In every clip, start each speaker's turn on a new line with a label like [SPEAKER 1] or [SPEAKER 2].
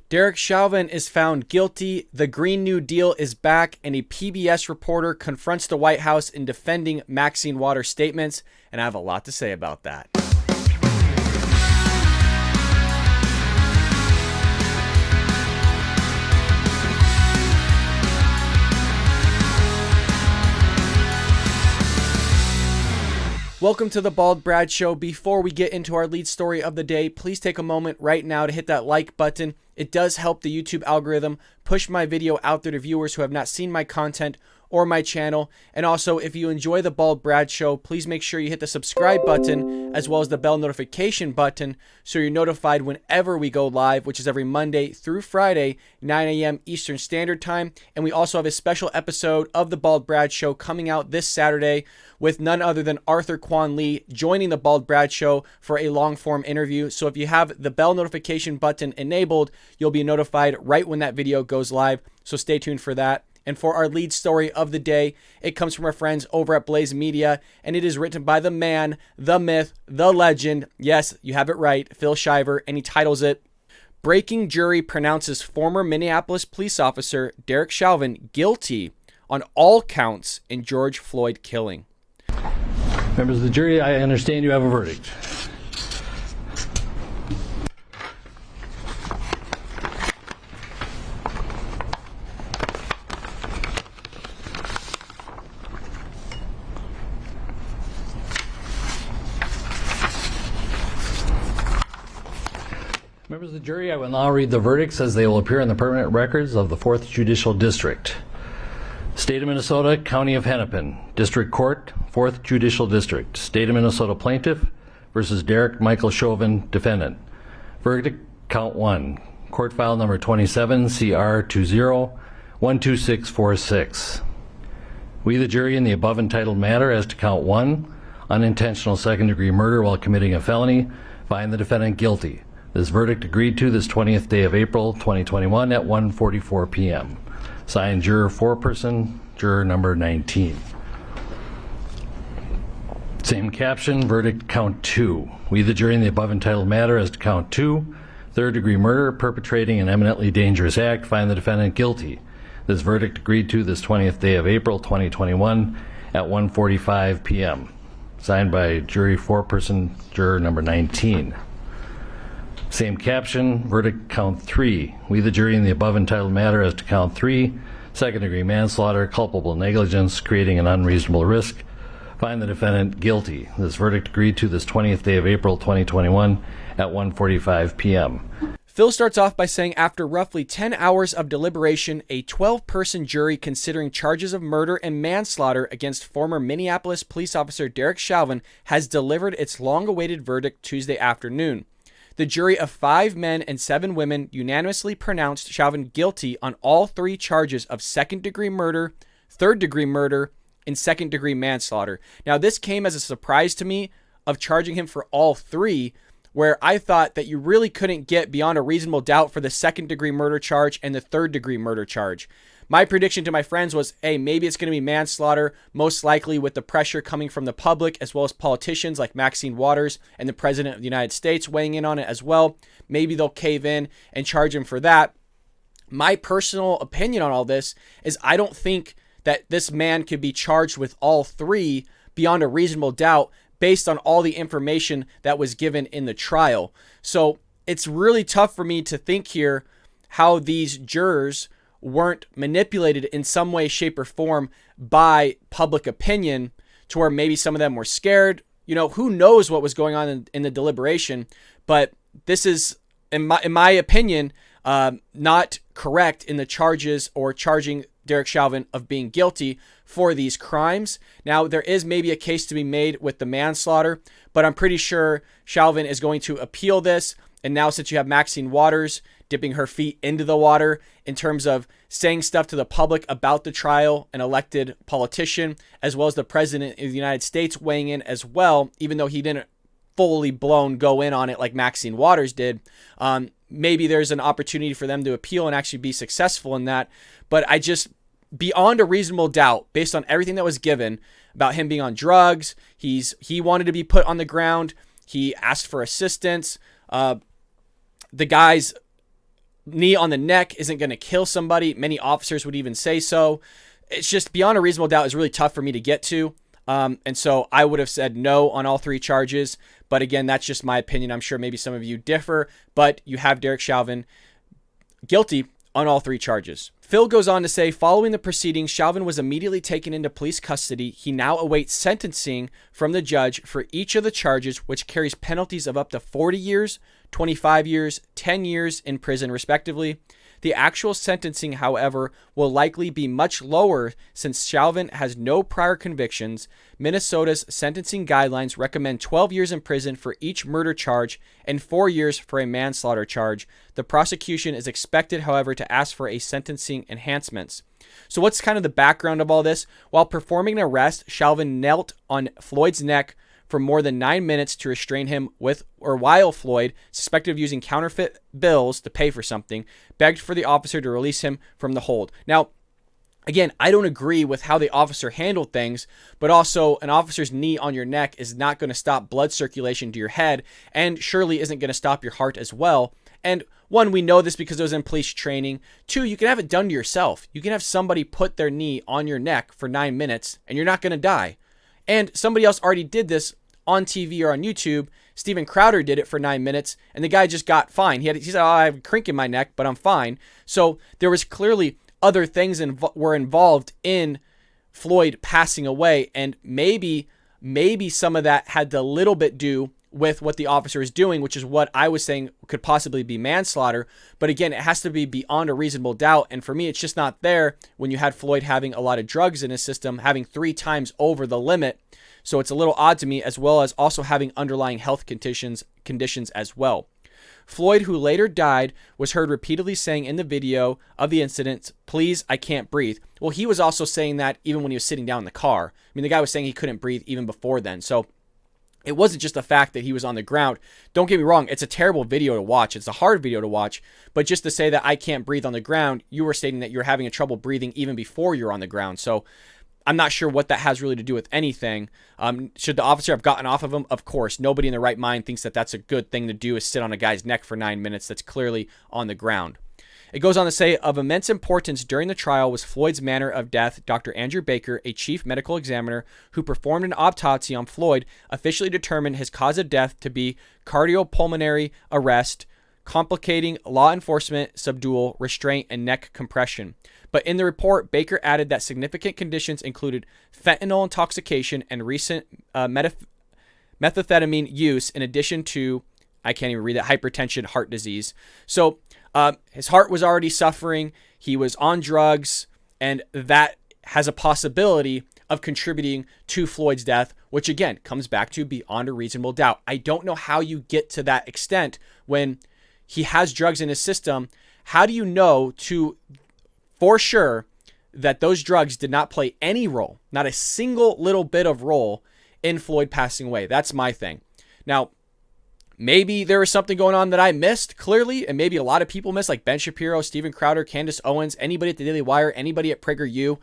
[SPEAKER 1] Derek Chauvin is found guilty, the Green New Deal is back, and a PBS reporter confronts the White House in defending Maxine Waters' statements, and I have a lot to say about that. Welcome to the Bald Brad Show. Before we get into our lead story of the day, please take a moment right now to hit that like button. It does help the YouTube algorithm push my video out there to viewers who have not seen my content or my channel. And also, if you enjoy the Bald Brad Show, please make sure you hit the subscribe button as well as the bell notification button so you're notified whenever we go live, which is every Monday through Friday, 9 a.m. Eastern Standard Time. And we also have a special episode of the Bald Brad Show coming out this Saturday with none other than Arthur Quan Lee joining the Bald Brad Show for a long-form interview. So if you have the bell notification button enabled, you'll be notified right when that video goes live. So stay tuned for that. And for our lead story of the day, it comes from our friends over at Blaze Media, and it is written by the man, the myth, the legend. Yes, you have it right, Phil Shiver, and he titles it, Breaking Jury Pronounces Former Minneapolis Police Officer Derek Chauvin Guilty on All Counts in George Floyd Killing.
[SPEAKER 2] Members of the jury, I understand you have a verdict. Members of the jury, I will now read the verdicts as they will appear in the permanent records of the 4th Judicial District. State of Minnesota, County of Hennepin, District Court, 4th Judicial District. State of Minnesota Plaintiff versus Derek Michael Chauvin, Defendant. Verdict, Count 1. Court File Number 27, CR 20-12646. We, the jury, in the above entitled matter as to Count 1, unintentional second-degree murder while committing a felony, find the defendant guilty. This verdict agreed to this 20th day of April 2021 at 1:44 p.m. Signed, Juror Foreperson, Juror Number 19. Same caption, verdict Count 2. We, the jury, in the above entitled matter as to Count 2, third-degree murder, perpetrating an eminently dangerous act, find the defendant guilty. This verdict agreed to this 20th day of April 2021 at 1:45 p.m. Signed by Jury Foreperson, Juror Number 19. Same caption, verdict Count 3. We, the jury, in the above entitled matter as to Count 3, second-degree manslaughter, culpable negligence, creating an unreasonable risk, find the defendant guilty. This verdict agreed to this 20th day of April 2021 at 1:45 p.m.
[SPEAKER 1] Phil starts off by saying after roughly 10 hours of deliberation, a 12-person jury considering charges of murder and manslaughter against former Minneapolis police officer Derek Chauvin has delivered its long-awaited verdict Tuesday afternoon. The jury of 5 men and 7 women unanimously pronounced Chauvin guilty on all 3 charges of second-degree murder, third-degree murder, and second-degree manslaughter. Now, this came as a surprise to me of charging him for all 3, where I thought that you really couldn't get beyond a reasonable doubt for the second-degree murder charge and the third-degree murder charge. My prediction to my friends was, hey, maybe it's going to be manslaughter, most likely with the pressure coming from the public as well as politicians like Maxine Waters and the President of the United States weighing in on it as well. Maybe they'll cave in and charge him for that. My personal opinion on all this is I don't think that this man could be charged with all 3 beyond a reasonable doubt based on all the information that was given in the trial. So it's really tough for me to think here how these jurors weren't manipulated in some way, shape, or form by public opinion to where maybe some of them were scared. You know, who knows what was going on in the deliberation, but this is, in my opinion, not correct in the charges or charging Derek Chauvin of being guilty for these crimes. Now, there is maybe a case to be made with the manslaughter, but I'm pretty sure Chauvin is going to appeal this. And now, since you have Maxine Waters dipping her feet into the water in terms of saying stuff to the public about the trial, an elected politician, as well as the President of the United States weighing in as well, even though he didn't fully blown go in on it like Maxine Waters did, maybe there's an opportunity for them to appeal and actually be successful in that. But I just, beyond a reasonable doubt, based on everything that was given about him being on drugs, he wanted to be put on the ground, he asked for assistance, the guy's knee on the neck isn't going to kill somebody. Many officers would even say so. It's just beyond a reasonable doubt is really tough for me to get to. And so I would have said no on all 3 charges. But again, that's just my opinion. I'm sure maybe some of you differ, but you have Derek Chauvin guilty on all 3 charges. Phil goes on to say, following the proceedings, Chauvin was immediately taken into police custody. He now awaits sentencing from the judge for each of the charges, which carries penalties of up to 40 years, 25 years, 10 years in prison, respectively. The actual sentencing, however, will likely be much lower since Chauvin has no prior convictions. Minnesota's sentencing guidelines recommend 12 years in prison for each murder charge and 4 years for a manslaughter charge. The prosecution is expected, however, to ask for a sentencing enhancements. So what's kind of the background of all this? While performing an arrest, Chauvin knelt on Floyd's neck for more than 9 minutes to restrain him while Floyd, suspected of using counterfeit bills to pay for something, begged for the officer to release him from the hold. Now, again, I don't agree with how the officer handled things, but also an officer's knee on your neck is not going to stop blood circulation to your head and surely isn't going to stop your heart as well. And 1, we know this because it was in police training. 2, you can have it done to yourself. You can have somebody put their knee on your neck for 9 minutes and you're not going to die. And somebody else already did this on TV or on YouTube. Steven Crowder did it for 9 minutes, and the guy just got fine. He said, I have a crink in my neck, but I'm fine. So there was clearly other things were involved in Floyd passing away, and maybe some of that had a little bit do with what the officer is doing, which is what I was saying could possibly be manslaughter. But again, it has to be beyond a reasonable doubt. And for me, it's just not there when you had Floyd having a lot of drugs in his system, having 3 times over the limit. So it's a little odd to me, as well as also having underlying health conditions as well. Floyd, who later died, was heard repeatedly saying in the video of the incident, "Please, I can't breathe." Well, he was also saying that even when he was sitting down in the car. I mean, the guy was saying he couldn't breathe even before then. So it wasn't just the fact that he was on the ground. Don't get me wrong, it's a terrible video to watch. It's a hard video to watch. But just to say that I can't breathe on the ground, you were stating that you're having a trouble breathing even before you're on the ground. So I'm not sure what that has really to do with anything. Should the officer have gotten off of him? Of course. Nobody in their right mind thinks that that's a good thing to do, is sit on a guy's neck for 9 minutes that's clearly on the ground. It goes on to say, of immense importance during the trial was Floyd's manner of death. Dr. Andrew Baker, a chief medical examiner who performed an autopsy on Floyd, officially determined his cause of death to be cardiopulmonary arrest, complicating law enforcement, subdual, restraint, and neck compression. But in the report, Baker added that significant conditions included fentanyl intoxication and recent methamphetamine use, in addition to, I can't even read that, hypertension, heart disease. So his heart was already suffering. He was on drugs, and that has a possibility of contributing to Floyd's death, which again comes back to beyond a reasonable doubt. I don't know how you get to that extent when he has drugs in his system. How do you know for sure that those drugs did not play any role, not a single little bit of role in Floyd passing away? That's my thing. Now, maybe there was something going on that I missed, clearly, and maybe a lot of people missed, like Ben Shapiro, Steven Crowder, Candace Owens, anybody at the Daily Wire, anybody at PragerU.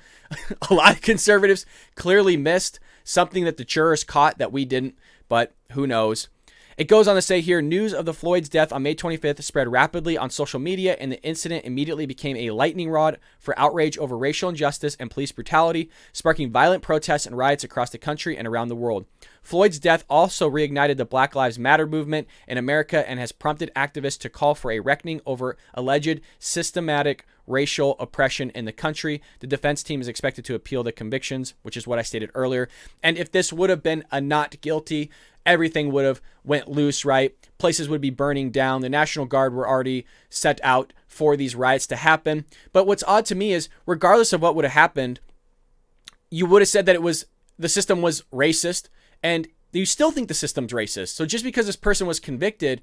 [SPEAKER 1] A lot of conservatives clearly missed something that the jurors caught that we didn't, but who knows. It goes on to say here, news of the Floyd's death on May 25th spread rapidly on social media, and the incident immediately became a lightning rod for outrage over racial injustice and police brutality, sparking violent protests and riots across the country and around the world. Floyd's death also reignited the Black Lives Matter movement in America and has prompted activists to call for a reckoning over alleged systematic racial oppression in the country. The defense team is expected to appeal the convictions, which is what I stated earlier. And if this would have been a not guilty, everything would have went loose, right? Places would be burning down. The National Guard were already set out for these riots to happen. But what's odd to me is, regardless of what would have happened, you would have said that the system was racist, and you still think the system's racist. So just because this person was convicted,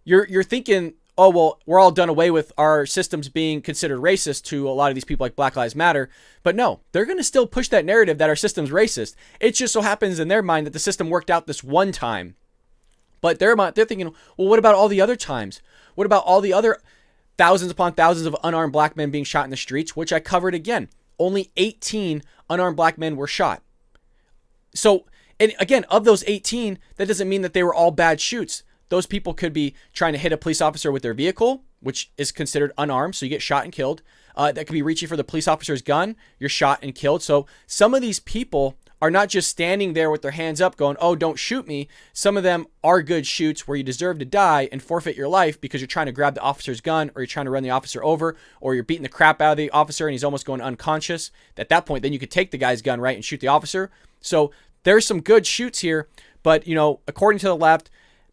[SPEAKER 1] you're thinking, oh, well, we're all done away with our systems being considered racist to a lot of these people like Black Lives Matter. But no, they're going to still push that narrative that our system's racist. It just so happens in their mind that the system worked out this one time. But they're thinking, well, what about all the other times? What about all the other thousands upon thousands of unarmed black men being shot in the streets, which I covered again? Only 18 unarmed black men were shot. So, and again, of those 18, that doesn't mean that they were all bad shoots. Those people could be trying to hit a police officer with their vehicle. which is considered unarmed, so you get shot and killed. That could be reaching for the police officer's gun, you're shot and killed. So some of these people are not just standing there with their hands up going, oh, don't shoot me. Some of them are good shoots where you deserve to die and forfeit your life because you're trying to grab the officer's gun, or you're trying to run the officer over, or you're beating the crap out of the officer and he's almost going unconscious. At that point, then you could take the guy's gun, right, and shoot the officer. So there's some good shoots here, but, according to the left,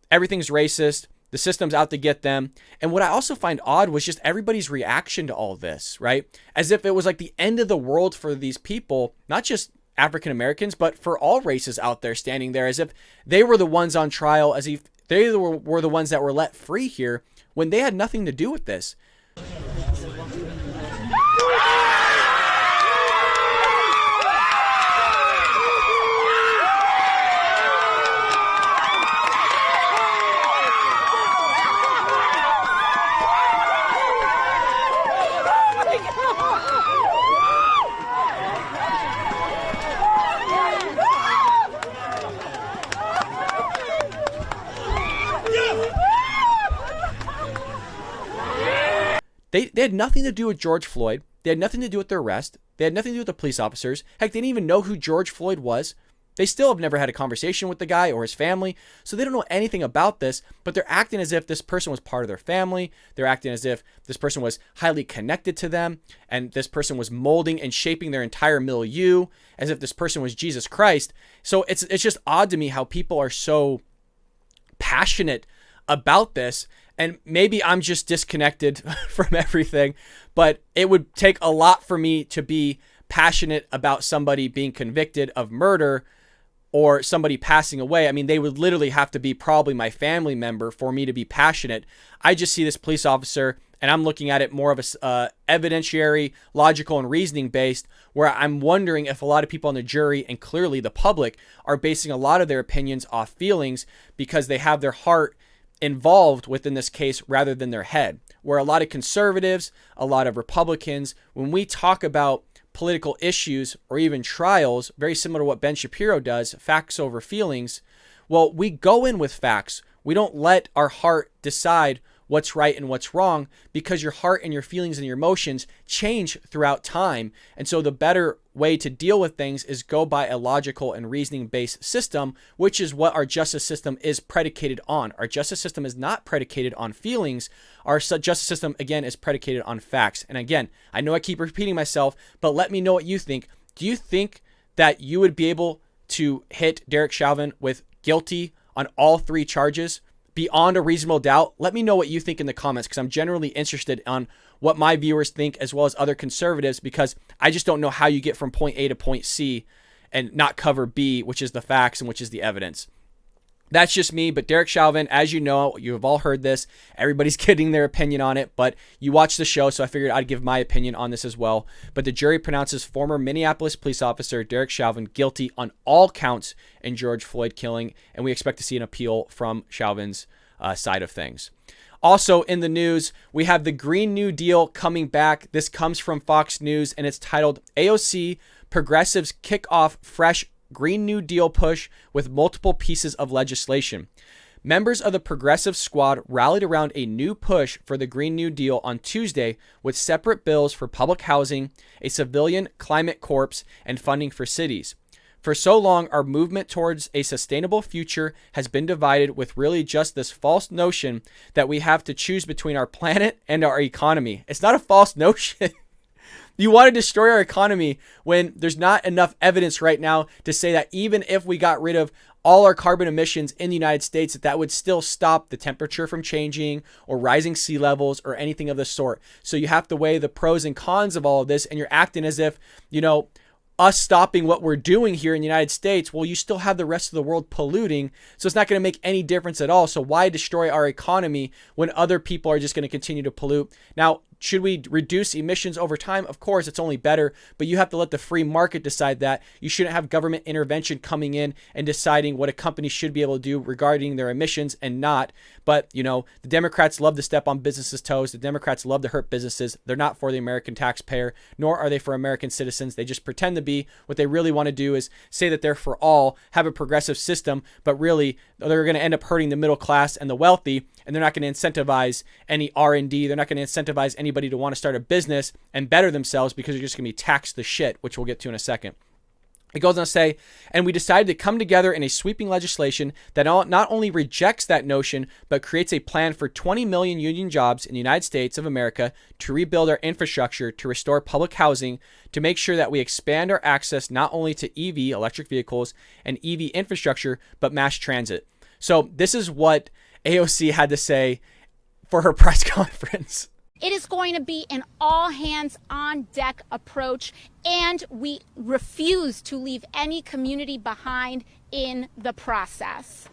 [SPEAKER 1] everything's racist. The system's out to get them. And what I also find odd was just everybody's reaction to all this, right? As if it was like the end of the world for these people, not just African Americans, but for all races out there standing there, as if they were the ones on trial, as if they were the ones that were let free here when they had nothing to do with this. They had nothing to do with George Floyd. They had nothing to do with their arrest. They had nothing to do with the police officers. Heck, they didn't even know who George Floyd was. They still have never had a conversation with the guy or his family, so they don't know anything about this, but they're acting as if this person was part of their family. They're acting as if this person was highly connected to them, and this person was molding and shaping their entire milieu, as if this person was Jesus Christ. So it's just odd to me how people are so passionate about this. And maybe I'm just disconnected from everything, but it would take a lot for me to be passionate about somebody being convicted of murder or somebody passing away. I mean, they would literally have to be probably my family member for me to be passionate. I just see this police officer, and I'm looking at it more of a evidentiary, logical, and reasoning based, where I'm wondering if a lot of people on the jury, and clearly the public, are basing a lot of their opinions off feelings because they have their heart involved within this case rather than their head. Where a lot of conservatives, a lot of Republicans, when we talk about political issues or even trials, very similar to what Ben Shapiro does, facts over feelings, well, we go in with facts. We don't let our heart decide what's right and what's wrong, because your heart and your feelings and your emotions change throughout time. And so the better way to deal with things is go by a logical and reasoning based system, which is what our justice system is predicated on. Our justice system is not predicated on feelings. Our justice system, again, is predicated on facts. And again, I know I keep repeating myself, but let me know what you think. Do you think that you would be able to hit Derek Chauvin with guilty on all three charges beyond a reasonable doubt? Let me know what you think in the comments, because I'm generally interested on what my viewers think, as well as other conservatives, because I just don't know how you get from point A to point C and not cover B, which is the facts and which is the evidence. That's just me. But Derek Chauvin, as you know, you have all heard this. Everybody's getting their opinion on it, but you watch the show, so I figured I'd give my opinion on this as well. But the jury pronounces former Minneapolis police officer Derek Chauvin guilty on all counts in George Floyd killing, and we expect to see an appeal from Chauvin's side of things. Also in the news, we have the Green New Deal coming back. This comes from Fox News, and it's titled AOC Progressives Kick Off Fresh Green New Deal Push with Multiple Pieces of Legislation. Members of the Progressive Squad rallied around a new push for the Green New Deal on Tuesday with separate bills for public housing, a civilian climate corps, and funding for cities. For so long, our movement towards a sustainable future has been divided with really just this false notion that we have to choose between our planet and our economy. It's not a false notion. You want to destroy our economy when there's not enough evidence right now to say that even if we got rid of all our carbon emissions in the United States, that would still stop the temperature from changing or rising sea levels or anything of the sort. So you have to weigh the pros and cons of all of this, and you're acting as if, us stopping what we're doing here in the United States, well, you still have the rest of the world polluting, so it's not going to make any difference at all. So why destroy our economy when other people are just going to continue to pollute? Now, should we reduce emissions over time? Of course, it's only better, but you have to let the free market decide that. You shouldn't have government intervention coming in and deciding what a company should be able to do regarding their emissions and not. But, the Democrats love to step on businesses' toes. The Democrats love to hurt businesses. They're not for the American taxpayer, nor are they for American citizens. They just pretend to be. What they really want to do is say that they're for all, have a progressive system, but really they're going to end up hurting the middle class and the wealthy, and they're not going to incentivize any R&D. They're not going to incentivize anybody to want to start a business and better themselves because they're just going to be taxed the shit, which we'll get to in a second. It goes on to say, and we decided to come together in a sweeping legislation that not only rejects that notion, but creates a plan for 20 million union jobs in the United States of America to rebuild our infrastructure, to restore public housing, to make sure that we expand our access not only to EV, electric vehicles, and EV infrastructure, but mass transit. So this is what AOC had to say for her press conference.
[SPEAKER 3] It is going to be an all-hands-on-deck approach, and we refuse to leave any community behind in the process.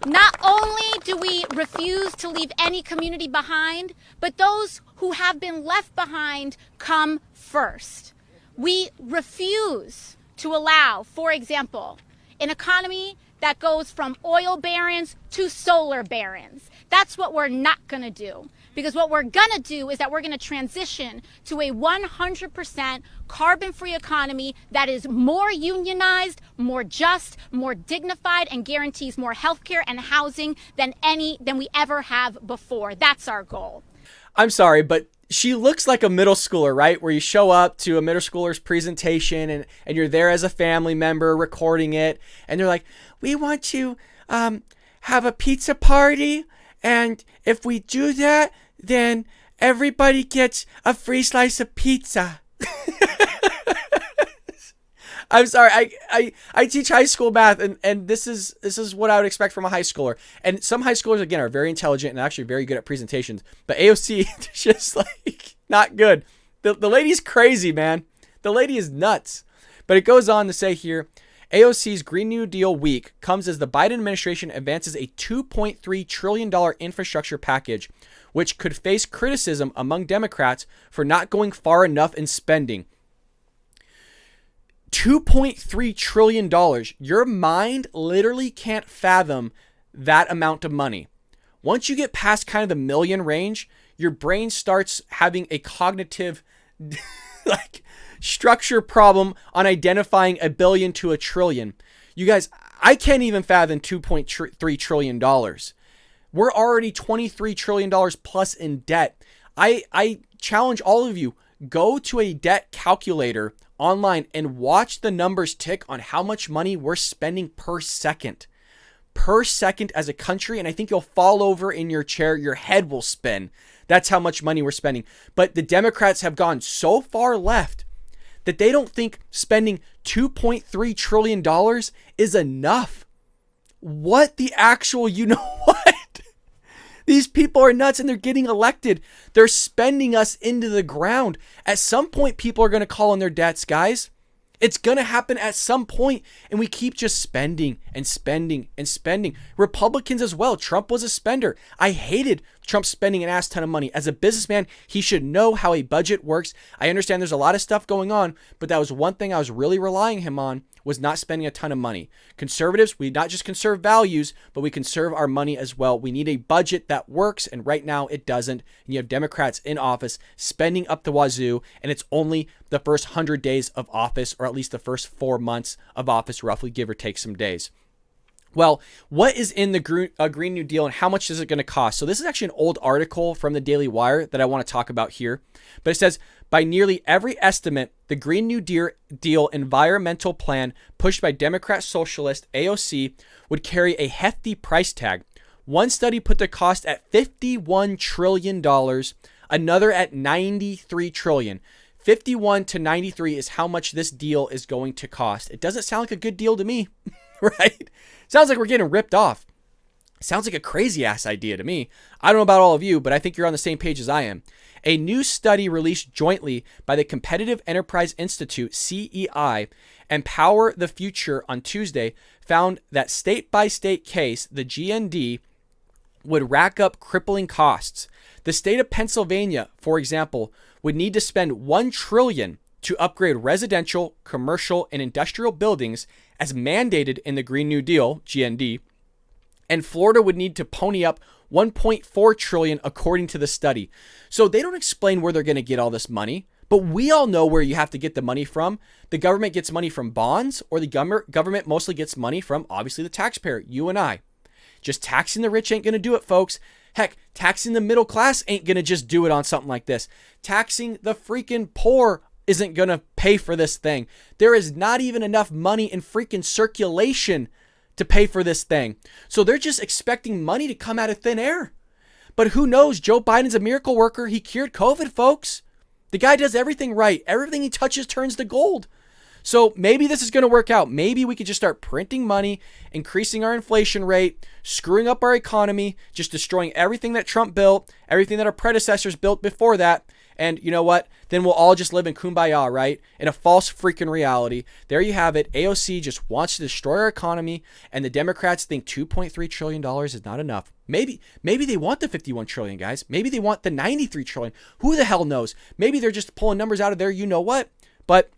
[SPEAKER 3] Not only do we refuse to leave any community behind, but those who have been left behind come first. We refuse to allow, for example, an economy that goes from oil barons to solar barons. That's what we're not going to do. Because what we're going to do is that we're going to transition to a 100% carbon-free economy that is more unionized, more just, more dignified, and guarantees more healthcare and housing than we ever have before. That's our goal.
[SPEAKER 1] I'm sorry, but she looks like a middle schooler, right? Where you show up to a middle schooler's presentation and you're there as a family member recording it. And they're like, we want to have a pizza party. And if we do that, then everybody gets a free slice of pizza. I'm sorry. I teach high school math, and this is what I would expect from a high schooler. And some high schoolers, again, are very intelligent and actually very good at presentations. But AOC is just like not good. The lady's crazy, man. The lady is nuts. But it goes on to say here, AOC's Green New Deal week comes as the Biden administration advances a $2.3 trillion infrastructure package, which could face criticism among Democrats for not going far enough in spending. $2.3 trillion. Your mind literally can't fathom that amount of money. Once you get past kind of the million range, your brain starts having a cognitive structure problem on identifying a billion to a trillion. You guys, I can't even fathom $2.3 trillion. We're already $23 trillion plus in debt. I challenge all of you, go to a debt calculator online and watch the numbers tick on how much money we're spending per second as a country. And I think you'll fall over in your chair. Your head will spin. That's how much money we're spending. But the Democrats have gone so far left that they don't think spending $2.3 trillion is enough. What the actual, you know what? These people are nuts and they're getting elected. They're spending us into the ground. At some point, people are going to call on their debts, guys. It's going to happen at some point, and we keep just spending and spending and spending. Republicans as well. Trump was a spender. I hated Trump spending an ass ton of money. As a businessman, he should know how a budget works. I understand there's a lot of stuff going on, but that was one thing I was really relying him on, was not spending a ton of money. Conservatives, we not just conserve values, but we conserve our money as well. We need a budget that works, and right now it doesn't. And you have Democrats in office spending up the wazoo, and it's only the first 100 days of office, or at least the first 4 months of office, roughly, give or take some days. Well, what is in the Green New Deal and how much is it going to cost? So this is actually an old article from the Daily Wire that I want to talk about here. But it says, by nearly every estimate, the Green New Deal environmental plan pushed by Democrat socialist AOC would carry a hefty price tag. One study put the cost at $51 trillion, another at $93 trillion. 51 to 93 is how much this deal is going to cost. It doesn't sound like a good deal to me, right? Sounds like we're getting ripped off. Sounds like a crazy ass idea to me. I don't know about all of you, but I think you're on the same page as I am. A new study released jointly by the Competitive Enterprise Institute, CEI, and Power the Future on Tuesday found that state-by-state case, the GND, would rack up crippling costs. The state of Pennsylvania, for example, would need to spend $1 trillion to upgrade residential, commercial, and industrial buildings as mandated in the Green New Deal, GND, and Florida would need to pony up $1.4 trillion according to the study. So they don't explain where they're going to get all this money, But we all know where you have to get the money from. The government gets money from bonds, or the government mostly gets money from, obviously, the taxpayer, you and I. Just taxing the rich ain't going to do it, folks. Heck, taxing the middle class ain't going to just do it on something like this. Taxing the freaking poor isn't going to pay for this thing. There is not even enough money in freaking circulation to pay for this thing. So they're just expecting money to come out of thin air. But who knows? Joe Biden's a miracle worker. He cured COVID, folks. The guy does everything right. Everything he touches turns to gold. So maybe this is going to work out. Maybe we could just start printing money, increasing our inflation rate, screwing up our economy, just destroying everything that Trump built, everything that our predecessors built before that. And you know what? Then we'll all just live in kumbaya, right? In a false freaking reality. There you have it. AOC just wants to destroy our economy, and the Democrats think $2.3 trillion is not enough. Maybe they want the 51 trillion, guys. Maybe they want the 93 trillion. Who the hell knows? Maybe they're just pulling numbers out of there, you know what? But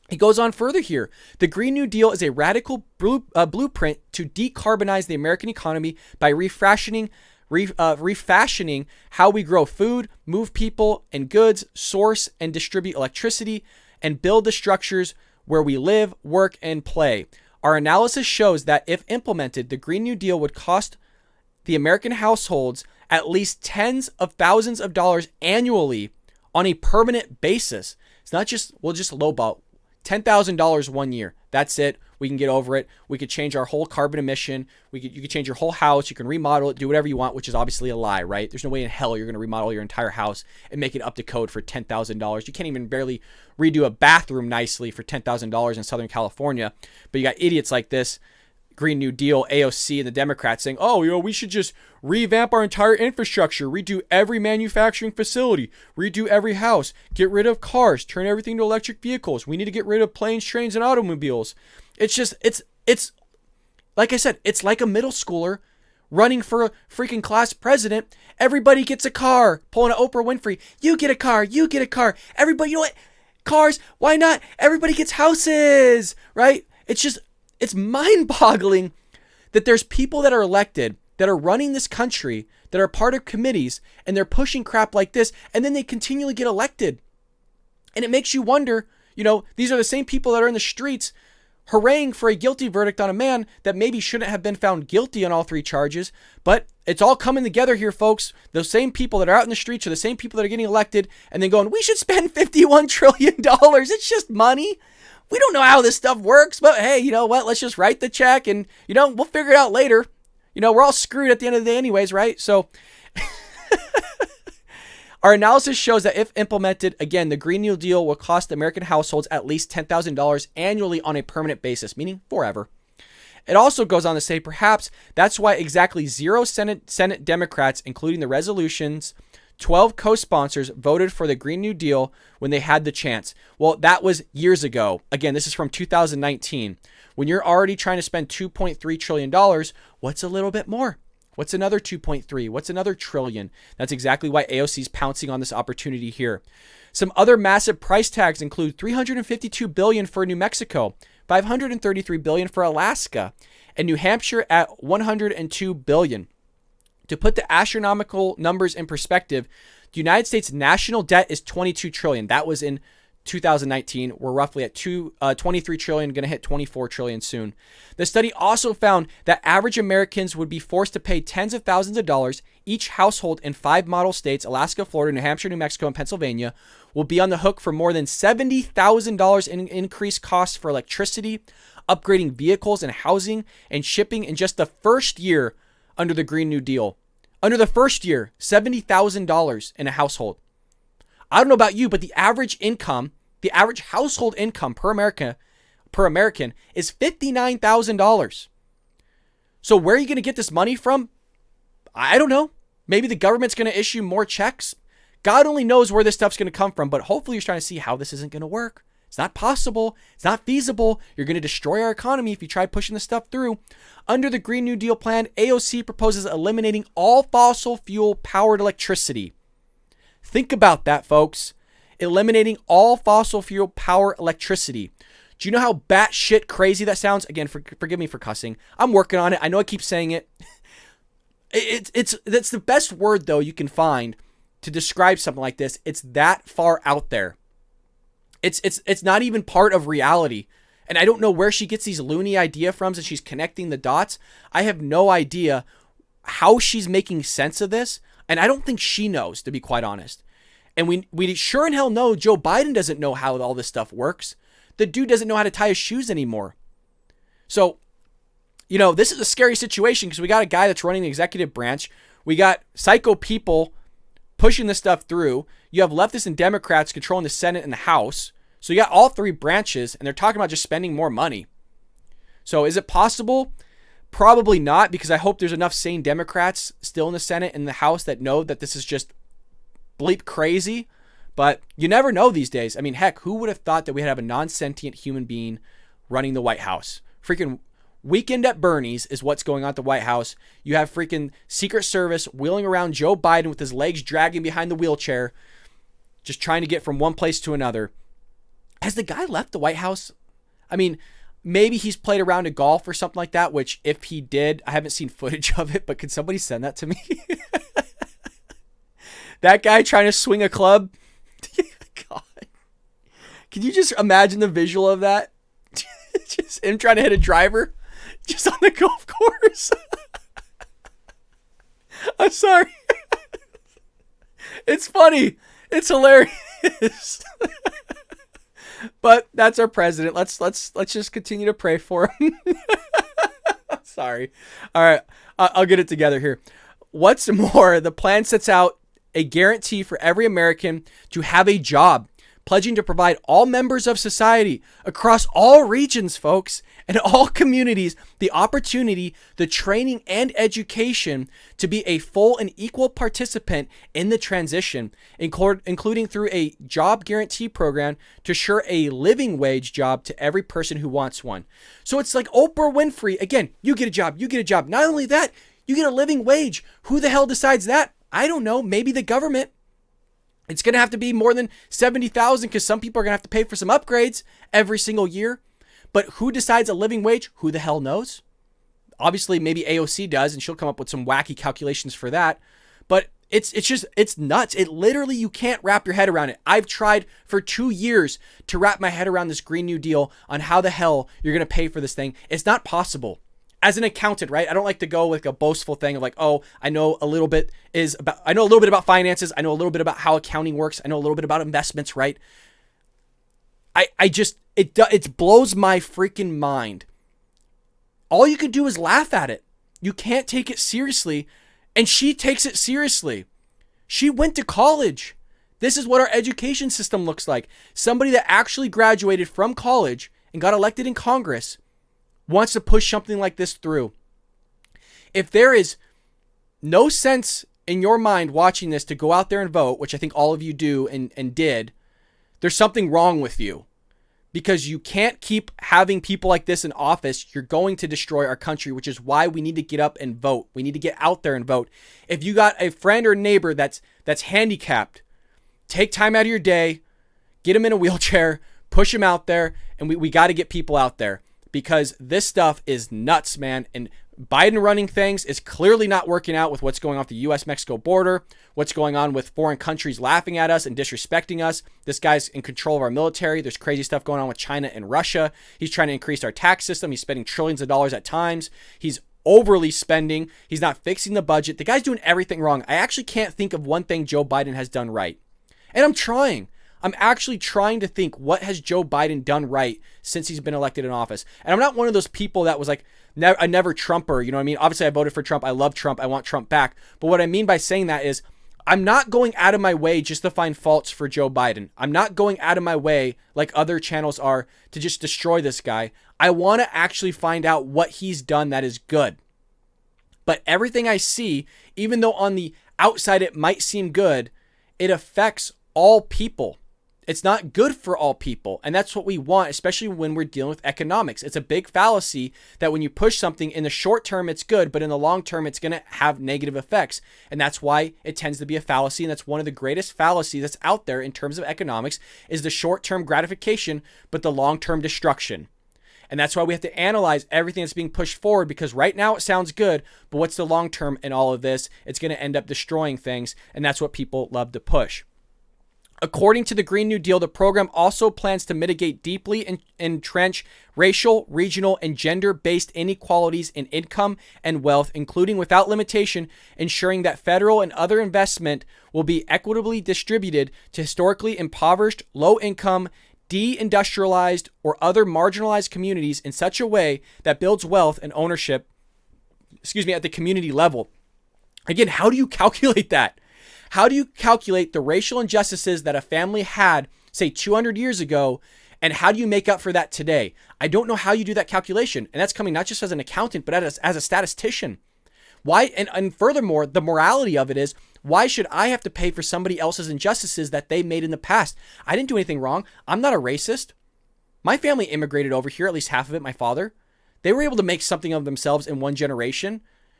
[SPEAKER 1] it goes on further here. The Green New Deal is a radical blueprint to decarbonize the American economy by refashioning how we grow food, move people and goods, source and distribute electricity, and build the structures where we live, work, and play. Our analysis shows that if implemented, the Green New Deal would cost the American households at least tens of thousands of dollars annually on a permanent basis. It's not just, we'll just lowball $10,000 one year. That's it. We can get over it. We could change our whole carbon emission. You could change your whole house. You can remodel it, do whatever you want, which is obviously a lie, right? There's no way in hell you're going to remodel your entire house and make it up to code for $10,000. You can't even barely redo a bathroom nicely for $10,000 in Southern California. But you got idiots like this, Green New Deal, AOC, and the Democrats saying, oh, we should just revamp our entire infrastructure, redo every manufacturing facility, redo every house, get rid of cars, turn everything to electric vehicles. We need to get rid of planes, trains, and automobiles. It's just, it's like I said, it's like a middle schooler running for a freaking class president. Everybody gets a car, pulling an Oprah Winfrey. You get a car, you get a car. Everybody, you know what? Cars, why not? Everybody gets houses, right? It's mind-boggling that there's people that are elected that are running this country, that are part of committees, and they're pushing crap like this, and then they continually get elected. And it makes you wonder, these are the same people that are in the streets hurraying for a guilty verdict on a man that maybe shouldn't have been found guilty on all three charges. But it's all coming together here, folks. Those same people that are out in the streets are the same people that are getting elected and then going, we should spend $51 trillion. It's just money. We don't know how this stuff works, but hey, you know what? Let's just write the check and, we'll figure it out later. We're all screwed at the end of the day anyways, right? So our analysis shows that if implemented, again, the Green New Deal will cost American households at least $10,000 annually on a permanent basis, meaning forever. It also goes on to say, perhaps that's why exactly 0 Senate Democrats, including the resolution's 12 co-sponsors, voted for the Green New Deal when they had the chance. Well, that was years ago. Again, this is from 2019. When you're already trying to spend $2.3 trillion, what's a little bit more? What's another 2.3? What's another trillion? That's exactly why AOC is pouncing on this opportunity here. Some other massive price tags include $352 billion for New Mexico, $533 billion for Alaska, and New Hampshire at $102 billion. To put the astronomical numbers in perspective, the United States national debt is $22 trillion. That was in 2019. We're roughly at 23 trillion, going to hit 24 trillion soon. The study also found that average Americans would be forced to pay tens of thousands of dollars. Each household in 5 model states, Alaska, Florida, New Hampshire, New Mexico, and Pennsylvania, will be on the hook for more than $70,000 in increased costs for electricity, upgrading vehicles and housing, and shipping in just the first year under the Green New Deal. Under the first year, $70,000 in a household. I don't know about you, but the average household income per American is $59,000. So where are you going to get this money from? I don't know. Maybe the government's going to issue more checks. God only knows where this stuff's going to come from, but hopefully you're trying to see how this isn't going to work. It's not possible. It's not feasible. You're going to destroy our economy if you try pushing this stuff through. Under the Green New Deal plan, AOC proposes eliminating all fossil fuel powered electricity. Think about that, folks. Eliminating all fossil fuel power electricity. Do you know how batshit crazy that sounds? Again, forgive me for cussing. I'm working on it. I know I keep saying it. That's the best word, though, you can find to describe something like this. It's that far out there. It's not even part of reality. And I don't know where she gets these loony idea from, and she's connecting the dots. I have no idea how she's making sense of this. And I don't think she knows, to be quite honest. And we sure in hell know Joe Biden doesn't know how all this stuff works. The dude doesn't know how to tie his shoes anymore. So, this is a scary situation because we got a guy that's running the executive branch. We got psycho people pushing this stuff through. You have leftists and Democrats controlling the Senate and the House. So you got all three branches, and they're talking about just spending more money. So is it possible? Probably not, because I hope there's enough sane Democrats still in the Senate and the House that know that this is just bleep crazy. But you never know these days. I mean, heck, who would have thought that we'd have a non-sentient human being running the White House? Freaking Weekend at Bernie's is what's going on at the White House. You have freaking Secret Service wheeling around Joe Biden with his legs dragging behind the wheelchair, just trying to get from one place to another. Has the guy left the White House? I mean, maybe he's played around to golf or something like that, which if he did, I haven't seen footage of it, but could somebody send that to me? That guy trying to swing a club. God. Can you just imagine the visual of that? Just him trying to hit a driver just on the golf course. I'm sorry. It's funny. It's hilarious. But that's our president. Let's just continue to pray for him. Sorry. All right. I'll get it together here. What's more, the plan sets out a guarantee for every American to have a job, pledging to provide all members of society across all regions, folks, and all communities the opportunity, the training, and education to be a full and equal participant in the transition, including through a job guarantee program to assure a living wage job to every person who wants one. So it's like Oprah Winfrey. Again, you get a job, you get a job. Not only that, you get a living wage. Who the hell decides that? I don't know. Maybe the government. It's going to have to be more than 70,000 because some people are going to have to pay for some upgrades every single year. But who decides a living wage? Who the hell knows? Obviously, maybe AOC does, and she'll come up with some wacky calculations for that. But it's nuts. It literally, you can't wrap your head around it. I've tried for 2 years to wrap my head around this Green New Deal on how the hell you're going to pay for this thing. It's not possible. As an accountant, right? I don't like to go with a boastful thing of like, oh, I know a little bit about finances. I know a little bit about how accounting works. I know a little bit about investments, right? It blows my freaking mind. All you can do is laugh at it. You can't take it seriously. And she takes it seriously. She went to college. This is what our education system looks like. Somebody that actually graduated from college and got elected in Congress wants to push something like this through. If there is no sense in your mind watching this to go out there and vote, which I think all of you do and did, there's something wrong with you. Because you can't keep having people like this in office. You're going to destroy our country, which is why we need to get up and vote. We need to get out there and vote. If you got a friend or neighbor that's handicapped, take time out of your day, get him in a wheelchair, push him out there, and we got to get people out there. Because this stuff is nuts, man. And Biden running things is clearly not working out with what's going on with the U.S.-Mexico border, what's going on with foreign countries laughing at us and disrespecting us. This guy's in control of our military. There's crazy stuff going on with China and Russia. He's trying to increase our tax system. He's spending trillions of dollars at times. He's overly spending. He's not fixing the budget. The guy's doing everything wrong. I actually can't think of one thing Joe Biden has done right. And I'm trying. I'm actually trying to think, what has Joe Biden done right since he's been elected in office? And I'm not one of those people that was like, a never Trumper, you know what I mean? Obviously, I voted for Trump. I love Trump. I want Trump back. But what I mean by saying that is I'm not going out of my way just to find faults for Joe Biden. I'm not going out of my way like other channels are to just destroy this guy. I want to actually find out what he's done that is good. But everything I see, even though on the outside it might seem good, it affects all people. It's not good for all people. And that's what we want, especially when we're dealing with economics. It's a big fallacy that when you push something in the short term, it's good, but in the long term, it's going to have negative effects. And that's why it tends to be a fallacy. And that's one of the greatest fallacies that's out there in terms of economics is the short-term gratification, but the long-term destruction. And that's why we have to analyze everything that's being pushed forward, because right now it sounds good, but what's the long term in all of this? It's going to end up destroying things. And that's what people love to push. According to the Green New Deal, the program also plans to mitigate deeply entrenched racial, regional, and gender-based inequalities in income and wealth, including without limitation, ensuring that federal and other investment will be equitably distributed to historically impoverished, low-income, deindustrialized, or other marginalized communities in such a way that builds wealth and ownership, at the community level. Again, how do you calculate that? How do you calculate the racial injustices that a family had, say, 200 years ago, and how do you make up for that today? I don't know how you do that calculation, and that's coming not just as an accountant, but as a statistician. Why? And furthermore, the morality of it is, why should I have to pay for somebody else's injustices that they made in the past? I didn't do anything wrong. I'm not a racist. My family immigrated over here, at least half of it, my father. They were able to make something of themselves in one generation.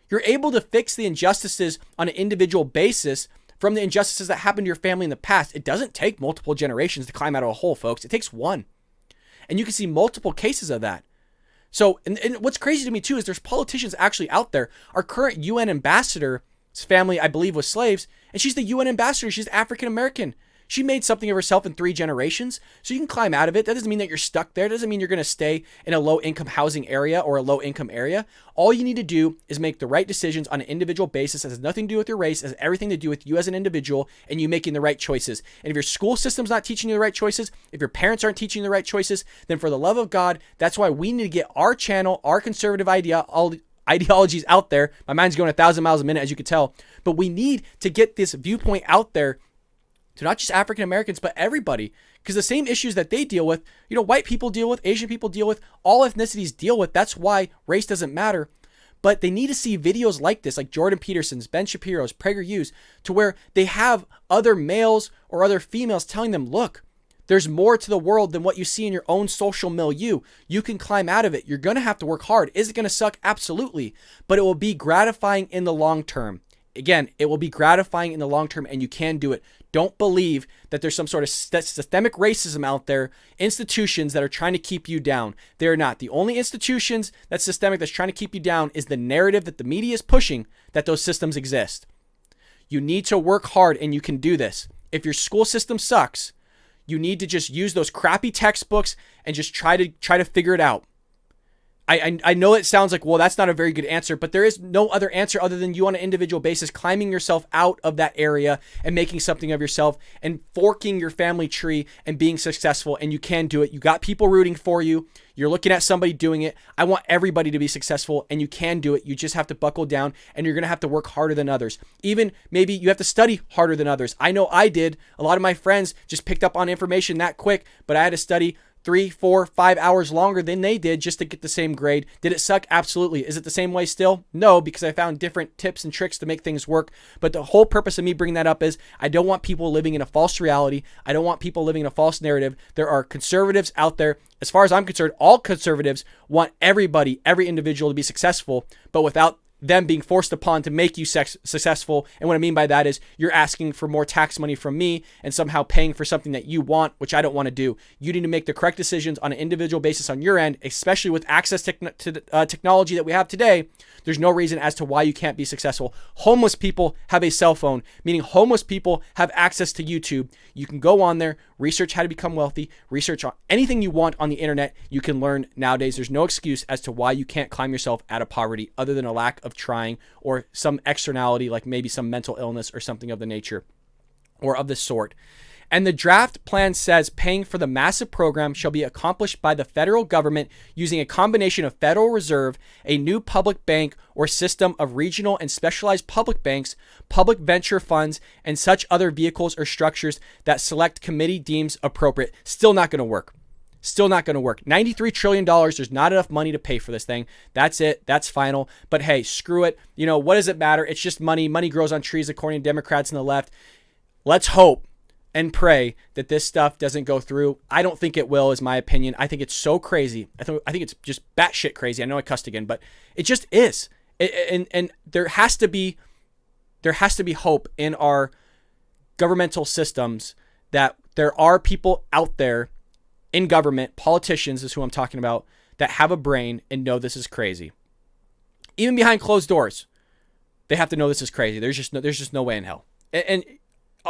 [SPEAKER 1] You're able to fix the injustices on an individual basis from the injustices that happened to your family in the past. It doesn't take multiple generations to climb out of a hole, folks. It takes one. And you can see multiple cases of that. So, and what's crazy to me too is there's politicians actually out there. Our current UN ambassador's family, I believe, was slaves, and she's the UN ambassador. She's African American. She made something of herself in 3 generations, so you can climb out of it. That doesn't mean that you're stuck there. It doesn't mean you're going to stay in a low-income housing area or a low-income area. All you need to do is make the right decisions on an individual basis. It has nothing to do with your race. It has everything to do with you as an individual and you making the right choices. And if your school system's not teaching you the right choices, if your parents aren't teaching you the right choices, then for the love of God, that's why we need to get our channel, our conservative ideologies out there. My mind's going 1,000 miles a minute, as you can tell. But we need to get this viewpoint out there to not just African Americans, but everybody. Because the same issues that they deal with, white people deal with, Asian people deal with, all ethnicities deal with. That's why race doesn't matter. But they need to see videos like this, like Jordan Peterson's, Ben Shapiro's, PragerU's, to where they have other males or other females telling them, look, there's more to the world than what you see in your own social milieu. You can climb out of it. You're going to have to work hard. Is it going to suck? Absolutely. But it will be gratifying in the long term. Again, it will be gratifying in the long term, and you can do it. Don't believe that there's some sort of systemic racism out there, institutions that are trying to keep you down. They're not. The only institutions that's systemic that's trying to keep you down is the narrative that the media is pushing that those systems exist. You need to work hard, and you can do this. If your school system sucks, you need to just use those crappy textbooks and just try to figure it out. I know it sounds like, well, that's not a very good answer, but there is no other answer other than you on an individual basis, climbing yourself out of that area and making something of yourself and forking your family tree and being successful. And you can do it. You got people rooting for you. You're looking at somebody doing it. I want everybody to be successful, and you can do it. You just have to buckle down, and you're going to have to work harder than others. Even maybe you have to study harder than others. I know I did. A lot of my friends just picked up on information that quick, but I had to study 3, 4, 5 hours longer than they did just to get the same grade. Did it suck? Absolutely. Is it the same way still? No, because I found different tips and tricks to make things work. But the whole purpose of me bringing that up is I don't want people living in a false reality. I don't want people living in a false narrative. There are conservatives out there. As far as I'm concerned, all conservatives want everybody, every individual to be successful, but without them being forced upon to make you successful. And what I mean by that is you're asking for more tax money from me and somehow paying for something that you want, which I don't want to do. You need to make the correct decisions on an individual basis on your end, especially with access to technology that we have today. There's no reason as to why you can't be successful. Homeless people have a cell phone, meaning homeless people have access to YouTube. You can go on there, research how to become wealthy, research on anything you want on the internet. You can learn nowadays. There's no excuse as to why you can't climb yourself out of poverty other than a lack of trying or some externality like maybe some mental illness or something of the nature or of the sort. And the draft plan says paying for the massive program shall be accomplished by the federal government using a combination of Federal Reserve, a new public bank or system of regional and specialized public banks, public venture funds, and such other vehicles or structures that select committee deems appropriate. Still not going to work. Still not going to work. $93 trillion. There's not enough money to pay for this thing. That's it. That's final. But hey, screw it. What does it matter? It's just money. Money grows on trees, according to Democrats and the left. Let's hope and pray that this stuff doesn't go through. I don't think it will, is my opinion. I think it's so crazy. I think it's just batshit crazy. I know I cussed again, but it just is. And there has to be hope in our governmental systems that there are people out there in government, politicians is who I'm talking about, that have a brain and know this is crazy. Even behind closed doors, they have to know this is crazy. There's just no way in hell. And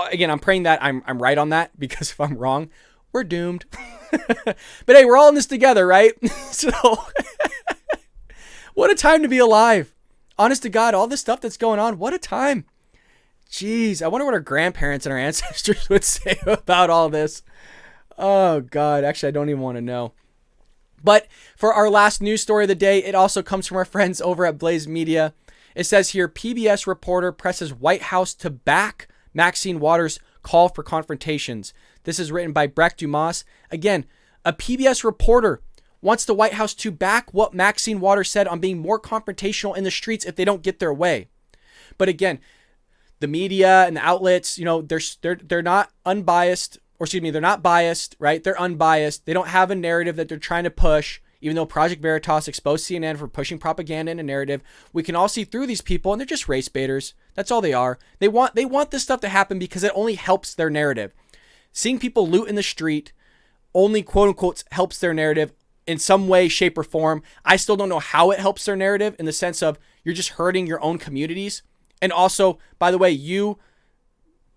[SPEAKER 1] again, I'm praying that I'm right on that, because if I'm wrong, we're doomed. But hey, we're all in this together, right? So what a time to be alive. Honest to God, all this stuff that's going on, what a time. Jeez, I wonder what our grandparents and our ancestors would say about all this. Oh, God. Actually, I don't even want to know. But for our last news story of the day, it also comes from our friends over at Blaze Media. It says here, PBS reporter presses White House to back Maxine Waters' call for confrontations. This is written by Breck Dumas. Again, a PBS reporter wants the White House to back what Maxine Waters said on being more confrontational in the streets if they don't get their way. But again, the media and the outlets, they're not unbiased, or excuse me, they're not biased, right? They're unbiased. They don't have a narrative that they're trying to push, even though Project Veritas exposed CNN for pushing propaganda and a narrative. We can all see through these people, and they're just race baiters. That's all they are. They want this stuff to happen because it only helps their narrative. Seeing people loot in the street only, quote unquote, helps their narrative in some way, shape, or form. I still don't know how it helps their narrative, in the sense of you're just hurting your own communities. And also, by the way, you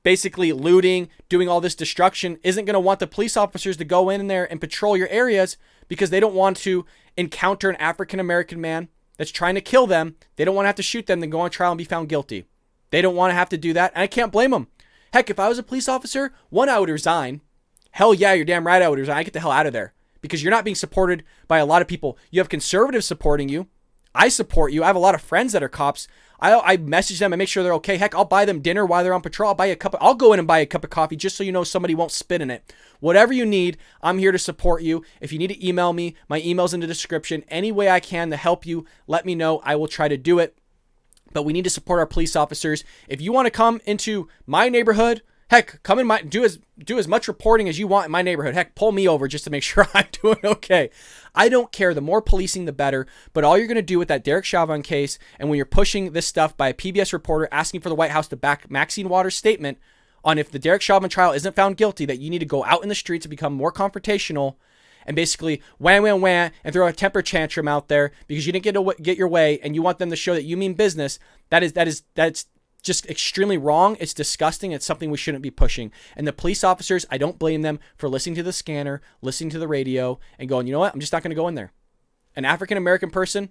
[SPEAKER 1] basically looting, doing all this destruction isn't going to want the police officers to go in there and patrol your areas, because they don't want to encounter an African-American man that's trying to kill them. They don't want to have to shoot them, then go on trial and be found guilty. They don't want to have to do that, and I can't blame them. Heck, if I was a police officer, I would resign. Hell yeah, you're damn right I would resign. I get the hell out of there, because you're not being supported by a lot of people. You have conservatives supporting you. I support you. I have a lot of friends that are cops. I message them and make sure they're okay. Heck, I'll buy them dinner while they're on patrol. I'll go in and buy a cup of coffee just so you know somebody won't spit in it. Whatever you need, I'm here to support you. If you need to email me, my email's in the description. Any way I can to help you, let me know. I will try to do it. But we need to support our police officers. If you want to come into my neighborhood, heck, come in do as much reporting as you want in my neighborhood. Heck, pull me over just to make sure I'm doing okay. I don't care. The more policing, the better. But all you're going to do with that Derek Chauvin case, and when you're pushing this stuff by a PBS reporter asking for the White House to back Maxine Waters' statement on if the Derek Chauvin trial isn't found guilty, that you need to go out in the streets and become more confrontational and basically wham, and throw a temper tantrum out there because you didn't get your way, and you want them to show that you mean business, that's just extremely wrong. It's disgusting. It's something we shouldn't be pushing. And the police officers, I don't blame them for listening to the scanner, listening to the radio, and going, you know what? I'm just not going to go in there. An African-American person,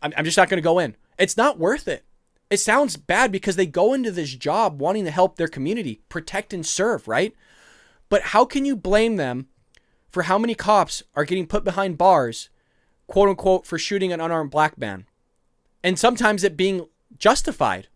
[SPEAKER 1] I'm just not going to go in. It's not worth it. It sounds bad because they go into this job wanting to help their community, protect and serve, right? But how can you blame them for how many cops are getting put behind bars, quote unquote, for shooting an unarmed black man? And sometimes it being justified.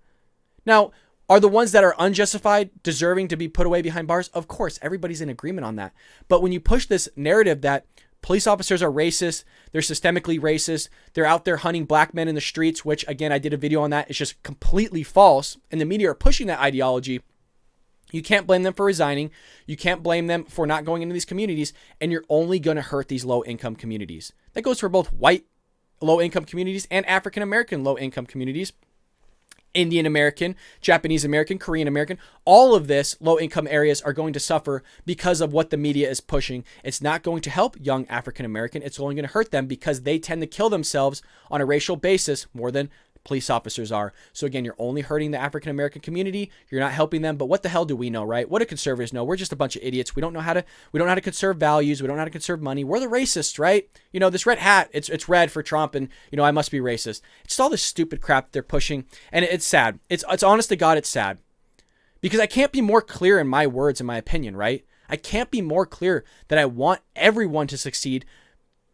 [SPEAKER 1] Now, are the ones that are unjustified deserving to be put away behind bars? Of course, everybody's in agreement on that. But when you push this narrative that police officers are racist, they're systemically racist, they're out there hunting black men in the streets, which, again, I did a video on that. It's just completely false. And the media are pushing that ideology. You can't blame them for resigning. You can't blame them for not going into these communities. And you're only going to hurt these low-income communities. That goes for both white low-income communities and African-American low-income communities. Indian American, Japanese American, Korean American, all of this low-income areas are going to suffer because of what the media is pushing. It's not going to help young African American. It's only going to hurt them because they tend to kill themselves on a racial basis more than police officers are. So again, you're only hurting the African American community. You're not helping them. But what the hell do we know, right? What do conservatives know? We're just a bunch of idiots. We don't know how to conserve values. We don't know how to conserve money. We're the racists, right? This red hat, it's red for Trump, and I must be racist. It's all this stupid crap that they're pushing, and it's sad. It's honest to God, it's sad. Because I can't be more clear in my words and my opinion, right? I can't be more clear that I want everyone to succeed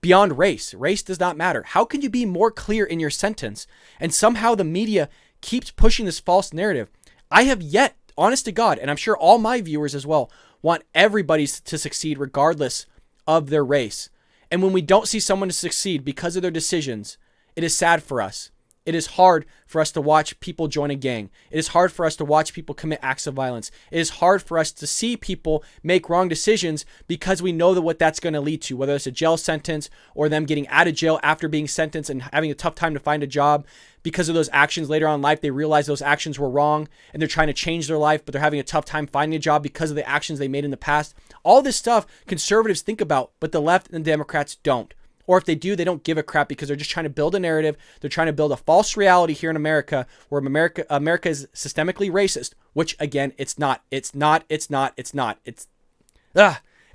[SPEAKER 1] beyond race. Race does not matter. How can you be more clear in your sentence? And somehow the media keeps pushing this false narrative. I have yet, honest to God, and I'm sure all my viewers as well, want everybody to succeed regardless of their race. And when we don't see someone to succeed because of their decisions, it is sad for us. It is hard for us to watch people join a gang. It is hard for us to watch people commit acts of violence. It is hard for us to see people make wrong decisions because we know that what that's going to lead to, whether it's a jail sentence or them getting out of jail after being sentenced and having a tough time to find a job because of those actions later on in life. They realize those actions were wrong and they're trying to change their life, but they're having a tough time finding a job because of the actions they made in the past. All this stuff conservatives think about, but the left and the Democrats don't. Or if they do, they don't give a crap because they're just trying to build a narrative. They're trying to build a false reality here in America where America is systemically racist, which again, it's not. It's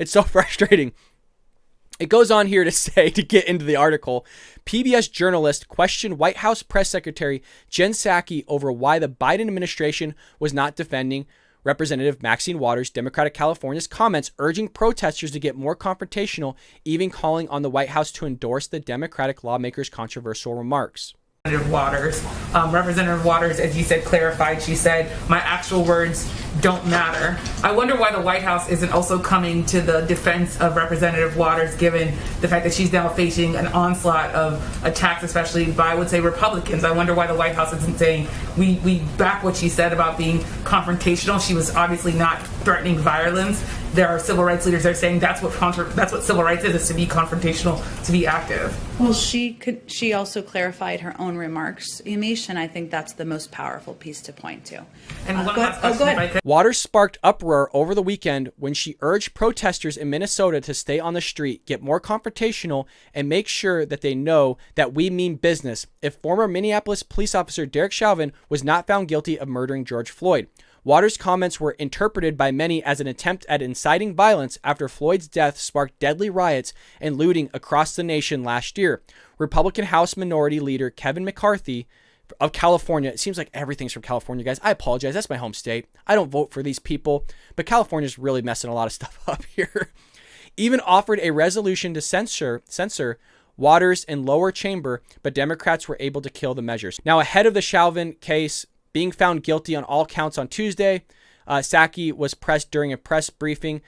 [SPEAKER 1] so frustrating. It goes on here to say, to get into the article, PBS journalist questioned White House Press Secretary Jen Psaki over why the Biden administration was not defending Representative Maxine Waters, Democratic California's comments urging protesters to get more confrontational, even calling on the White House to endorse the Democratic lawmaker's controversial remarks.
[SPEAKER 4] Representative Waters, as you said, clarified. She said, my actual words don't matter. I wonder why the White House isn't also coming to the defense of Representative Waters, given the fact that she's now facing an onslaught of attacks, especially by, I would say, Republicans. I wonder why the White House isn't saying, we back what she said about being confrontational. She was obviously not threatening violence. There are civil rights leaders that are saying that's what civil rights is to be confrontational, to be active.
[SPEAKER 5] Well, she also clarified her own remarks, Amish, and I think that's the most powerful piece to point to.
[SPEAKER 4] And one last question, if I could.
[SPEAKER 1] Waters sparked uproar over the weekend when she urged protesters in Minnesota to stay on the street, get more confrontational, and make sure that they know that we mean business if former Minneapolis police officer Derek Chauvin was not found guilty of murdering George Floyd. Waters' comments were interpreted by many as an attempt at inciting violence after Floyd's death sparked deadly riots and looting across the nation last year. Republican House Minority Leader Kevin McCarthy of California, it seems like everything's from California, guys. I apologize. That's my home state. I don't vote for these people, but California's really messing a lot of stuff up here. Even offered a resolution to censor Waters in lower chamber, but Democrats were able to kill the measures. Now, ahead of the Chauvin case being found guilty on all counts on Tuesday, Psaki was pressed during a press briefing,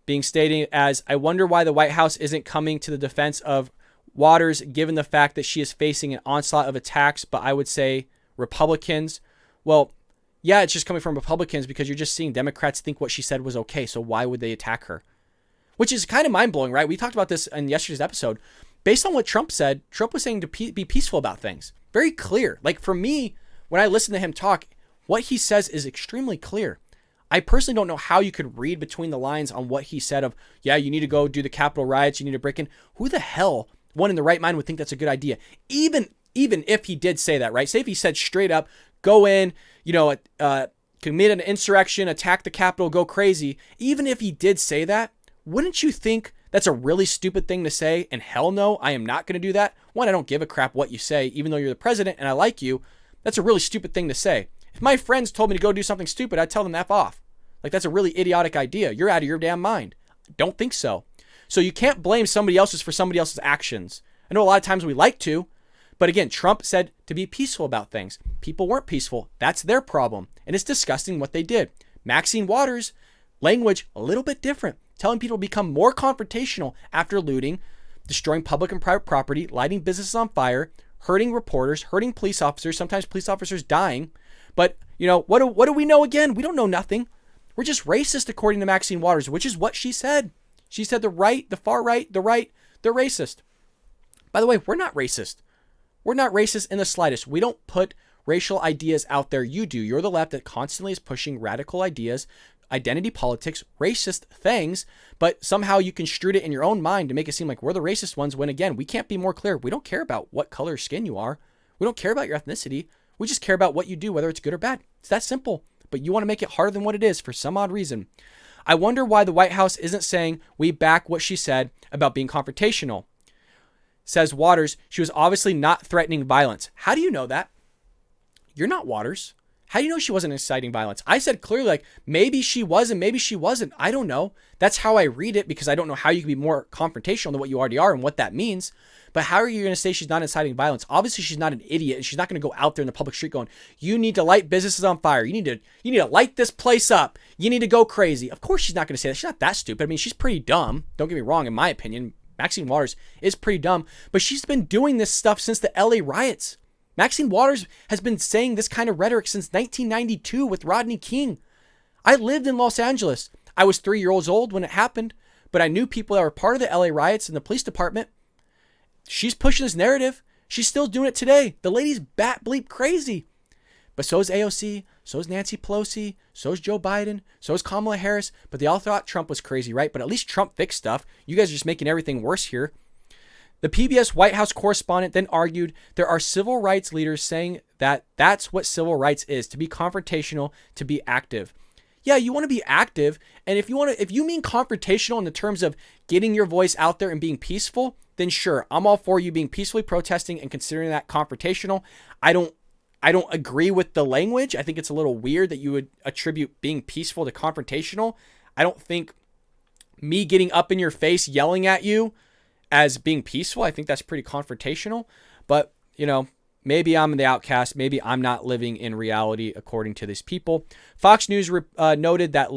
[SPEAKER 1] being stated as, I wonder why the White House isn't coming to the defense of Waters, given the fact that she is facing an onslaught of attacks, but I would say Republicans. Well, yeah, it's just coming from Republicans because you're just seeing Democrats think what she said was okay, so why would they attack her? Which is kind of mind-blowing, right? We talked about this in yesterday's episode. Based on what Trump said, Trump was saying to be peaceful about things. Very clear. Like, for me, when I listen to him talk, what he says is extremely clear. I personally don't know how you could read between the lines on what he said of, yeah, you need to go do the Capitol riots, you need to break in. Who the hell, one in the right mind, would think that's a good idea? Even if he did say that, right? Say if he said straight up, go in, commit an insurrection, attack the Capitol, go crazy. Even if he did say that, wouldn't you think that's a really stupid thing to say? And hell no, I am not going to do that. One, I don't give a crap what you say, even though you're the president and I like you. That's a really stupid thing to say. If my friends told me to go do something stupid, I'd tell them to F off. Like, that's a really idiotic idea. You're out of your damn mind. Don't think so. So you can't blame somebody else's for somebody else's actions. I know a lot of times we like to, but again, Trump said to be peaceful about things. People weren't peaceful. That's their problem. And it's disgusting what they did. Maxine Waters, language a little bit different, telling people to become more confrontational after looting, destroying public and private property, lighting businesses on fire, hurting reporters, hurting police officers, sometimes police officers dying. But, what do we know again? We don't know nothing. We're just racist, according to Maxine Waters, which is what she said. She said the right, the far right, the right, they're racist. By the way, we're not racist. We're not racist in the slightest. We don't put racial ideas out there. You do. You're the left that constantly is pushing radical ideas, identity politics, racist things, but somehow you construed it in your own mind to make it seem like we're the racist ones when, again, we can't be more clear. We don't care about what color skin you are. We don't care about your ethnicity. We just care about what you do, whether it's good or bad. It's that simple. But you want to make it harder than what it is for some odd reason. I wonder why the White House isn't saying we back what she said about being confrontational. Says Waters, she was obviously not threatening violence. How do you know that? You're not Waters. How do you know she wasn't inciting violence? I said clearly, like, maybe she was and maybe she wasn't. I don't know. That's how I read it because I don't know how you can be more confrontational than what you already are and what that means. But how are you going to say she's not inciting violence? Obviously, she's not an idiot and she's not going to go out there in the public street going, you need to light businesses on fire. You need to light this place up. You need to go crazy. Of course, she's not going to say that. She's not that stupid. I mean, she's pretty dumb. Don't get me wrong. In my opinion, Maxine Waters is pretty dumb, but she's been doing this stuff since the LA riots. Maxine Waters has been saying this kind of rhetoric since 1992 with Rodney King. I lived in Los Angeles. I was 3 years old when it happened, but I knew people that were part of the LA riots in the police department. She's pushing this narrative. She's still doing it today. The lady's bat bleep crazy. But so is AOC, so is Nancy Pelosi, so is Joe Biden, so is Kamala Harris, but they all thought Trump was crazy, right? But at least Trump fixed stuff. You guys are just making everything worse here. The PBS White House correspondent then argued there are civil rights leaders saying that that's what civil rights is, to be confrontational, to be active. Yeah, you want to be active, and if you mean confrontational in the terms of getting your voice out there and being peaceful, then sure, I'm all for you being peacefully protesting and considering that confrontational. I don't agree with the language. I think it's a little weird that you would attribute being peaceful to confrontational. I don't think me getting up in your face yelling at you as being peaceful, I think that's pretty confrontational. But, maybe I'm the outcast. Maybe I'm not living in reality according to these people. Fox News noted that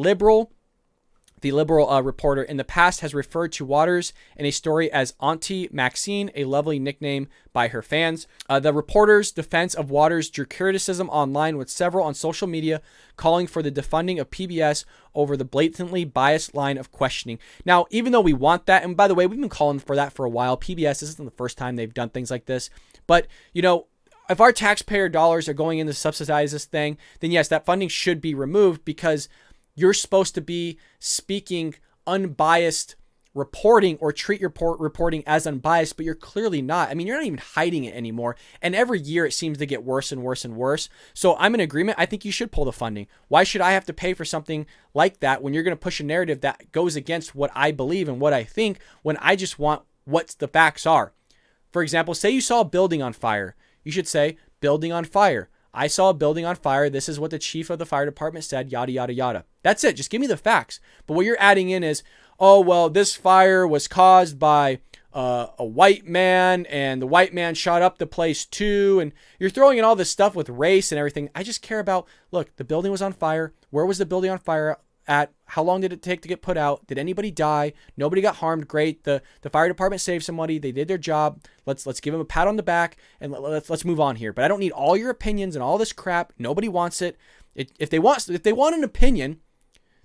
[SPEAKER 1] the liberal reporter in the past has referred to Waters in a story as Auntie Maxine, a lovely nickname by her fans. The reporter's defense of Waters drew criticism online, with several on social media calling for the defunding of PBS over the blatantly biased line of questioning. Now, even though we want that, and by the way, we've been calling for that for a while. PBS isn't the first time they've done things like this. But, if our taxpayer dollars are going in to subsidize this thing, then yes, that funding should be removed, because you're supposed to be speaking unbiased reporting or treat your reporting as unbiased, but you're clearly not. I mean, you're not even hiding it anymore. And every year it seems to get worse and worse and worse. So I'm in agreement. I think you should pull the funding. Why should I have to pay for something like that when you're going to push a narrative that goes against what I believe and what I think, when I just want what the facts are? For example, say you saw a building on fire. You should say, building on fire. I saw a building on fire. This is what the chief of the fire department said, yada, yada, yada. That's it. Just give me the facts. But what you're adding in is, oh, well, this fire was caused by a white man, and the white man shot up the place too. And you're throwing in all this stuff with race and everything. I just care about, look, the building was on fire. Where was the building on fire at? How long did it take to get put out? Did anybody die? Nobody got harmed. Great. The fire department saved somebody. They did their job. Let's give them a pat on the back, and let's move on here. But I don't need all your opinions and all this crap. Nobody wants it. If they want an opinion,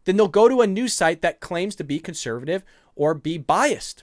[SPEAKER 1] then they'll go to a news site that claims to be conservative or be biased,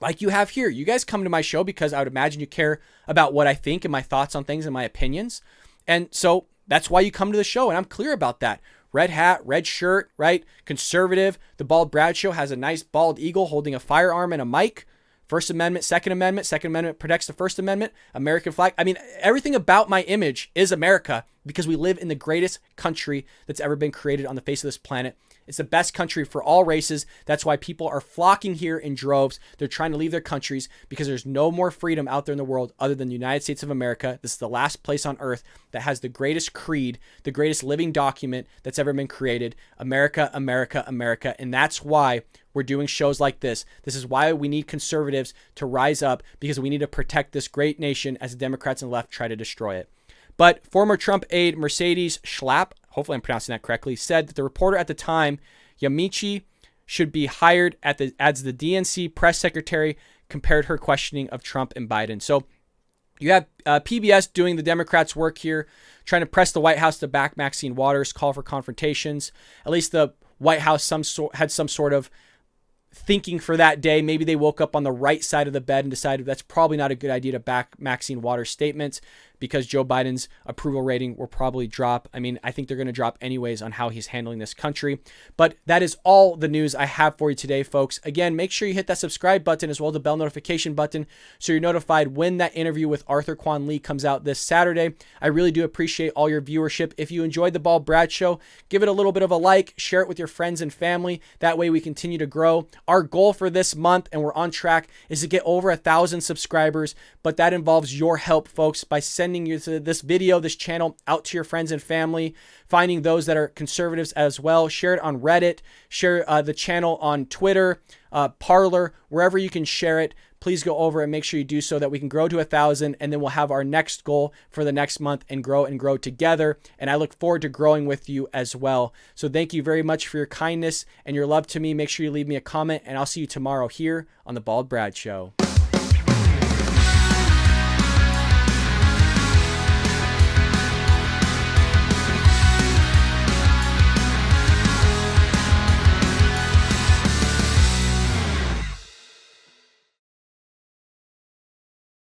[SPEAKER 1] like you have here. You guys come to my show because I would imagine you care about what I think and my thoughts on things and my opinions. And so that's why you come to the show, and I'm clear about that. Red hat, red shirt, right? Conservative. The Bald Brad Show has a nice bald eagle holding a firearm and a mic. First Amendment, Second Amendment. Second Amendment protects the First Amendment. American flag. I mean, everything about my image is America, because we live in the greatest country that's ever been created on the face of this planet. It's the best country for all races. That's why people are flocking here in droves. They're trying to leave their countries because there's no more freedom out there in the world other than the United States of America. This is the last place on earth that has the greatest creed, the greatest living document that's ever been created. America, America, America. And that's why we're doing shows like this. This is why we need conservatives to rise up, because we need to protect this great nation as the Democrats and the left try to destroy it. But former Trump aide Mercedes Schlapp, hopefully I'm pronouncing that correctly, said that the reporter at the time, Yamiche, should be hired as the DNC press secretary, compared her questioning of Trump and Biden. So you have PBS doing the Democrats' work here, trying to press the White House to back Maxine Waters, call for confrontations. At least the White House had some sort of thinking for that day. Maybe they woke up on the right side of the bed and decided that's probably not a good idea to back Maxine Waters' statements, because Joe Biden's approval rating will probably drop. I mean, I think they're going to drop anyways on how he's handling this country. But that is all the news I have for you today, folks. Again, make sure you hit that subscribe button as well as the bell notification button so you're notified when that interview with Arthur Quan Lee comes out this Saturday. I really do appreciate all your viewership. If you enjoyed the Bald Brad Show, give it a little bit of a like, share it with your friends and family. That way we continue to grow. Our goal for this month, and we're on track, is to get over 1,000 subscribers, but that involves your help, folks, by sending this video, this channel, out to your friends and family, finding those that are conservatives as well. Share it on Reddit, share the channel on Twitter, Parler, wherever you can share it. Please go over and make sure you do so that we can grow to 1,000, and then we'll have our next goal for the next month and grow together. And I look forward to growing with you as well. So thank you very much for your kindness and your love to me. Make sure you leave me a comment, and I'll see you tomorrow here on the Bald Brad Show.